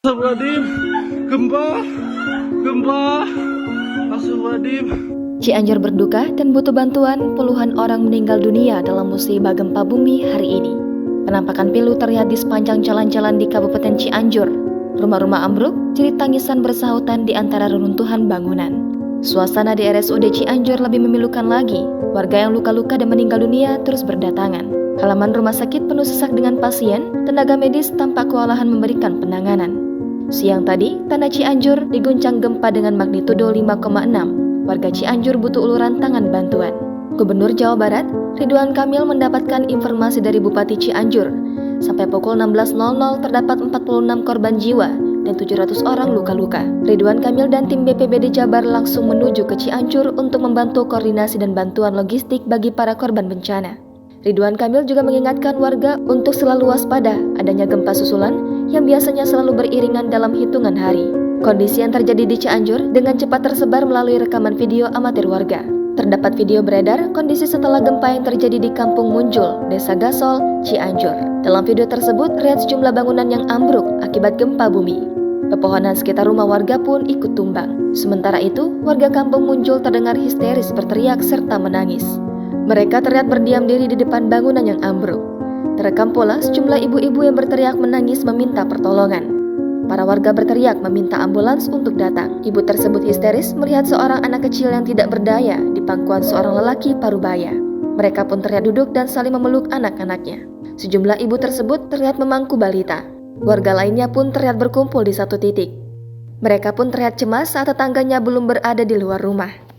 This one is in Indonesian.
Astagfirullahaladzim, gempa, astagfirullahaladzim. Cianjur berduka dan butuh bantuan, puluhan orang meninggal dunia dalam musibah gempa bumi hari ini. Penampakan pilu terlihat di sepanjang jalan-jalan di Kabupaten Cianjur. Rumah-rumah ambruk, jerit tangisan bersahutan di antara reruntuhan bangunan. Suasana di RSUD Cianjur lebih memilukan lagi. Warga yang luka-luka dan meninggal dunia terus berdatangan. Halaman rumah sakit penuh sesak dengan pasien, tenaga medis tampak kewalahan memberikan penanganan. Siang tadi, tanah Cianjur diguncang gempa dengan magnitudo 5,6. Warga Cianjur butuh uluran tangan bantuan. Gubernur Jawa Barat, Ridwan Kamil mendapatkan informasi dari Bupati Cianjur. Sampai pukul 16.00 terdapat 46 korban jiwa dan 700 orang luka-luka. Ridwan Kamil dan tim BPBD Jabar langsung menuju ke Cianjur untuk membantu koordinasi dan bantuan logistik bagi para korban bencana. Ridwan Kamil juga mengingatkan warga untuk selalu waspada adanya gempa susulan yang biasanya selalu beriringan dalam hitungan hari. Kondisi yang terjadi di Cianjur dengan cepat tersebar melalui rekaman video amatir warga. Terdapat video beredar kondisi setelah gempa yang terjadi di Kampung Munjul, Desa Gasol, Cianjur. Dalam video tersebut terlihat sejumlah bangunan yang ambruk akibat gempa bumi. Pepohonan sekitar rumah warga pun ikut tumbang. Sementara itu, warga Kampung Munjul terdengar histeris berteriak serta menangis. Mereka terlihat berdiam diri di depan bangunan yang ambruk. Terekam pula sejumlah ibu-ibu yang berteriak menangis meminta pertolongan. Para warga berteriak meminta ambulans untuk datang. Ibu tersebut histeris melihat seorang anak kecil yang tidak berdaya di pangkuan seorang lelaki parubaya. Mereka pun terlihat duduk dan saling memeluk anak-anaknya. Sejumlah ibu tersebut terlihat memangku balita. Warga lainnya pun terlihat berkumpul di satu titik. Mereka pun terlihat cemas saat tetangganya belum berada di luar rumah.